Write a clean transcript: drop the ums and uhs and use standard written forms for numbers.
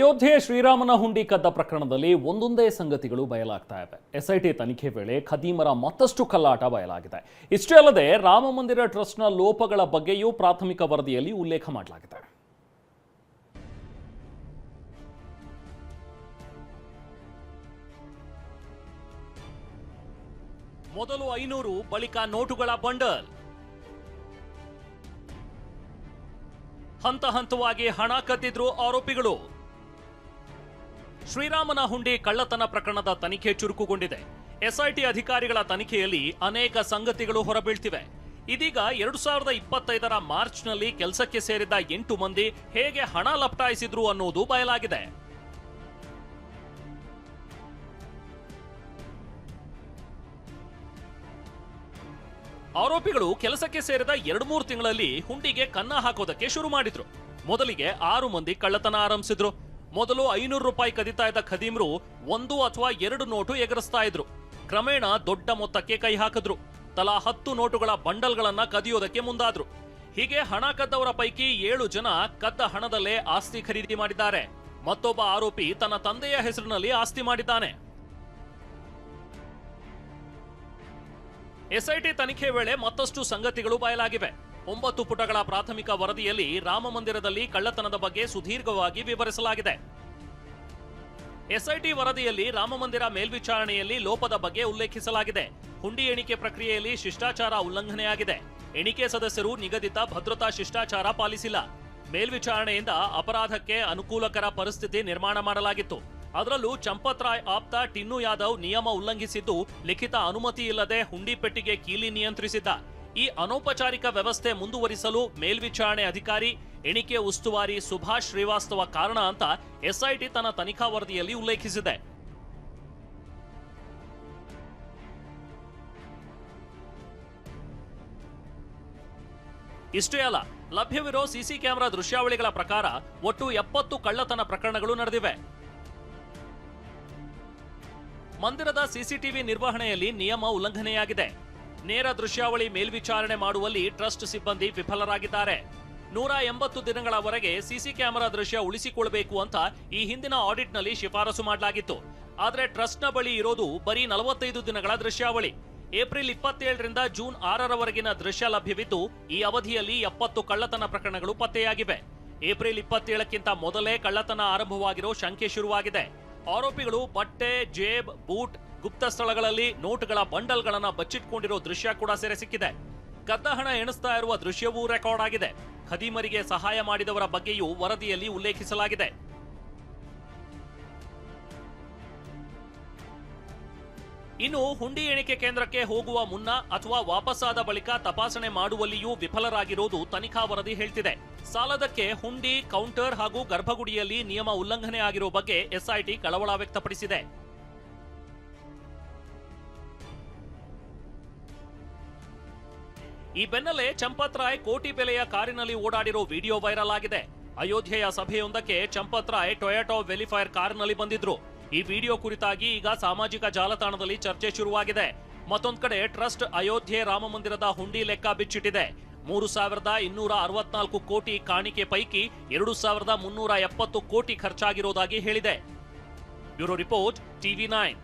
ಅಯೋಧ್ಯೆ ಶ್ರೀರಾಮನ ಹುಂಡಿ ಕದ್ದ ಪ್ರಕರಣದಲ್ಲಿ ಒಂದೊಂದೇ ಸಂಗತಿಗಳು ಬಯಲಾಗ್ತಾ ಇವೆ. ಎಸ್ಐಟಿ ತನಿಖೆ ವೇಳೆ ಖದೀಮರ ಮತ್ತಷ್ಟು ಕಲ್ಲಾಟ ಬಯಲಾಗಿದೆ. ಇಷ್ಟೇ ಅಲ್ಲದೆ ರಾಮ ಮಂದಿರ ಟ್ರಸ್ಟ್ನ ಲೋಪಗಳ ಬಗ್ಗೆಯೂ ಪ್ರಾಥಮಿಕ ವರದಿಯಲ್ಲಿ ಉಲ್ಲೇಖ ಮಾಡಲಾಗಿದೆ. ಮೊದಲು 500, ಬಳಿಕ ನೋಟುಗಳ ಬಂಡಲ್. ಹಂತ ಹಂತವಾಗಿ ಹಣ ಕದ್ದಿದ್ರು ಆರೋಪಿಗಳು. ಶ್ರೀರಾಮನ ಹುಂಡಿ ಕಳ್ಳತನ ಪ್ರಕರಣದ ತನಿಖೆ ಚುರುಕುಗೊಂಡಿದೆ. ಎಸ್ಐಟಿ ಅಧಿಕಾರಿಗಳ ತನಿಖೆಯಲ್ಲಿ ಅನೇಕ ಸಂಗತಿಗಳು ಹೊರಬೀಳ್ತಿವೆ. ಇದೀಗ 2025ರ ಮಾರ್ಚ್ನಲ್ಲಿ ಕೆಲಸಕ್ಕೆ ಸೇರಿದ್ದ 8 ಮಂದಿ ಹೇಗೆ ಹಣ ಲಪಟಾಯಿಸಿದ್ರು ಅನ್ನೋದು ಬಯಲಾಗಿದೆ. ಆರೋಪಿಗಳು ಕೆಲಸಕ್ಕೆ ಸೇರಿದ 2-3 ತಿಂಗಳಲ್ಲಿ ಹುಂಡಿಗೆ ಕನ್ನ ಹಾಕೋದಕ್ಕೆ ಶುರು ಮಾಡಿದ್ರು. ಮೊದಲಿಗೆ 6 ಮಂದಿ ಕಳ್ಳತನ ಆರಂಭಿಸಿದ್ರು. ಮೊದಲು 500 ರೂಪಾಯಿ ಕದಿತಾ ಇದ್ದ ಖದೀಮ್ರು 1 ಅಥವಾ 2 ನೋಟು ಎಗರಿಸ್ತಾ ಇದ್ರು. ಕ್ರಮೇಣ ದೊಡ್ಡ ಮೊತ್ತಕ್ಕೆ ಕೈ ಹಾಕಿದ್ರು. ತಲಾ 10 ನೋಟುಗಳ ಬಂಡಲ್ಗಳನ್ನ ಕದಿಯೋದಕ್ಕೆ ಮುಂದಾದ್ರು. ಹೀಗೆ ಹಣ ಕದ್ದವರ ಪೈಕಿ 7 ಜನ ಕದ್ದ ಹಣದಲ್ಲೇ ಆಸ್ತಿ ಖರೀದಿ ಮಾಡಿದ್ದಾರೆ. ಮತ್ತೊಬ್ಬ ಆರೋಪಿ ತನ್ನ ತಂದೆಯ ಹೆಸರಿನಲ್ಲಿ ಆಸ್ತಿ ಮಾಡಿದ್ದಾನೆ. ಎಸ್ಐಟಿ ತನಿಖೆ ವೇಳೆ ಮತ್ತಷ್ಟು ಸಂಗತಿಗಳು ಬಯಲಾಗಿವೆ. 9 ಪುಟಗಳ ಪ್ರಾಥಮಿಕ ವರದಿಯಲ್ಲಿ ರಾಮ ಮಂದಿರದಲ್ಲಿ ಕಳ್ಳತನದ ಬಗ್ಗೆ ಸುದೀರ್ಘವಾಗಿ ವಿವರಿಸಲಾಗಿದೆ. ಎಸ್ಐಟಿ ವರದಿಯಲ್ಲಿ ರಾಮ ಮಂದಿರ ಮೇಲ್ವಿಚಾರಣೆಯಲ್ಲಿ ಲೋಪದ ಬಗ್ಗೆ ಉಲ್ಲೇಖಿಸಲಾಗಿದೆ. ಹುಂಡಿ ಎಣಿಕೆ ಪ್ರಕ್ರಿಯೆಯಲ್ಲಿ ಶಿಷ್ಟಾಚಾರ ಉಲ್ಲಂಘನೆಯಾಗಿದೆ. ಎಣಿಕೆ ಸದಸ್ಯರು ನಿಗದಿತ ಭದ್ರತಾ ಶಿಷ್ಟಾಚಾರ ಪಾಲಿಸಿಲ್ಲ. ಮೇಲ್ವಿಚಾರಣೆಯಿಂದ ಅಪರಾಧಕ್ಕೆ ಅನುಕೂಲಕರ ಪರಿಸ್ಥಿತಿ ನಿರ್ಮಾಣ ಮಾಡಲಾಗಿತ್ತು. ಅದರಲ್ಲೂ ಚಂಪತ್ ರಾಯ್ ಆಪ್ತ ಟಿನ್ನು ಯಾದವ್ ನಿಯಮ ಉಲ್ಲಂಘಿಸಿದ್ದು ಲಿಖಿತ ಅನುಮತಿ ಇಲ್ಲದೆ ಹುಂಡಿ ಪೆಟ್ಟಿಗೆ ಕೀಲಿ ನಿಯಂತ್ರಿಸಿದ್ದ. ಈ ಅನೌಪಚಾರಿಕ ವ್ಯವಸ್ಥೆ ಮುಂದುವರಿಸಲು ಮೇಲ್ವಿಚಾರಣೆ ಅಧಿಕಾರಿ, ಎಣಿಕೆ ಉಸ್ತುವಾರಿ ಸುಭಾಷ್ ಶ್ರೀವಾಸ್ತವ ಕಾರಣ ಅಂತ ಎಸ್ಐಟಿ ತನ್ನ ತನಿಖಾ ವರದಿಯಲ್ಲಿ ಉಲ್ಲೇಖಿಸಿದೆ. ಇಷ್ಟೇ ಅಲ್ಲ, ಲಭ್ಯವಿರೋ ಸಿಸಿ ಕ್ಯಾಮೆರಾ ದೃಶ್ಯಾವಳಿಗಳ ಪ್ರಕಾರ ಒಟ್ಟು 70 ಕಳ್ಳತನ ಪ್ರಕರಣಗಳು ನಡೆದಿವೆ. ಮಂದಿರದ ಸಿಸಿಟಿವಿ ನಿರ್ವಹಣೆಯಲ್ಲಿ ನಿಯಮ ಉಲ್ಲಂಘನೆಯಾಗಿದೆ. ನೇರ ದೃಶ್ಯಾವಳಿ ಮೇಲ್ವಿಚಾರಣೆ ಮಾಡುವಲ್ಲಿ ಟ್ರಸ್ಟ್ ಸಿಬ್ಬಂದಿ ವಿಫಲರಾಗಿದ್ದಾರೆ. 180 ದಿನಗಳವರೆಗೆ ಸಿಸಿ ಕ್ಯಾಮೆರಾ ದೃಶ್ಯ ಉಳಿಸಿಕೊಳ್ಳಬೇಕು ಅಂತ ಈ ಹಿಂದಿನ ಆಡಿಟ್ನಲ್ಲಿ ಶಿಫಾರಸು ಮಾಡಲಾಗಿತ್ತು. ಆದರೆ ಟ್ರಸ್ಟ್ನ ಬಳಿ ಇರೋದು ಬರೀ 45 ದಿನಗಳ ದೃಶ್ಯಾವಳಿ. ಏಪ್ರಿಲ್ 27ರಿಂದ ಜೂನ್ 6ರವರೆಗಿನ ದೃಶ್ಯ ಲಭ್ಯವಿದ್ದು, ಈ ಅವಧಿಯಲ್ಲಿ 70 ಕಳ್ಳತನ ಪ್ರಕರಣಗಳು ಪತ್ತೆಯಾಗಿವೆ. ಏಪ್ರಿಲ್ 27ಕ್ಕಿಂತ ಮೊದಲೇ ಕಳ್ಳತನ ಆರಂಭವಾಗಿರೋ ಶಂಕೆ ಶುರುವಾಗಿದೆ. ಆರೋಪಿಗಳು ಬಟ್ಟೆ, ಜೇಬ್, ಬೂಟ್, ಗುಪ್ತ ಸ್ಥಳಗಳಲ್ಲಿ ನೋಟುಗಳ ಬಂಡಲ್ಗಳನ್ನ ಬಚ್ಚಿಟ್ಕೊಂಡಿರೋ ದೃಶ್ಯ ಕೂಡ ಸೆರೆ ಸಿಕ್ಕಿದೆ. ಕದ್ದ ಹಣ ಎಣಿಸ್ತಾ ಇರುವ ದೃಶ್ಯವೂ ರೆಕಾರ್ಡ್ ಆಗಿದೆ. ಖದೀಮರಿಗೆ ಸಹಾಯ ಮಾಡಿದವರ ಬಗ್ಗೆಯೂ ವರದಿಯಲ್ಲಿ ಉಲ್ಲೇಖಿಸಲಾಗಿದೆ. ಇನ್ನು ಹುಂಡಿ ಎಣಿಕೆ ಕೇಂದ್ರಕ್ಕೆ ಹೋಗುವ ಮುನ್ನ ಅಥವಾ ವಾಪಸ್ಸಾದ ಬಳಿಕ ತಪಾಸಣೆ ಮಾಡುವಲ್ಲಿಯೂ ವಿಫಲರಾಗಿರೋದು ತನಿಖಾ ವರದಿ ಹೇಳ್ತಿದೆ. ಸಾಲದಕ್ಕೆ ಹುಂಡಿ, ಕೌಂಟರ್ ಹಾಗೂ ಗರ್ಭಗುಡಿಯಲ್ಲಿ ನಿಯಮ ಉಲ್ಲಂಘನೆ ಆಗಿರೋ ಬಗ್ಗೆ ಎಸ್ಐಟಿ ಕಳವಳ ವ್ಯಕ್ತಪಡಿಸಿದೆ. ಈ ಬೆನ್ನಲ್ಲೇ ಚಂಪತ್ ರಾಯ್ ಕೋಟಿ ಬೆಲೆಯ ಕಾರಿನಲ್ಲಿ ಓಡಾಡಿರೋ ವಿಡಿಯೋ ವೈರಲ್ ಆಗಿದೆ. ಅಯೋಧ್ಯೆಯ ಸಭೆಯೊಂದಕ್ಕೆ ಚಂಪತ್ ರಾಯ್ ಟೊಯೋಟಾ ವೆಲಿಫೈರ್ ಕಾರಿನಲ್ಲಿ ಬಂದಿದ್ರು. ಈ ವಿಡಿಯೋ ಕುರಿತಾಗಿ ಈಗ ಸಾಮಾಜಿಕ ಜಾಲತಾಣದಲ್ಲಿ ಚರ್ಚೆ ಶುರುವಾಗಿದೆ. ಮತ್ತೊಂದು ಕಡೆ ಟ್ರಸ್ಟ್ ಅಯೋಧ್ಯೆ ರಾಮ ಮಂದಿರದ ಹುಂಡಿ ಲೆಕ್ಕ ಬಿಚ್ಚಿಟ್ಟಿದೆ. 3,264 ಕೋಟಿ ಕಾಣಿಕೆ ಪೈಕಿ 2,370 ಕೋಟಿ ಖರ್ಚಾಗಿರೋದಾಗಿ ಹೇಳಿದೆ. Bureau report, TV9.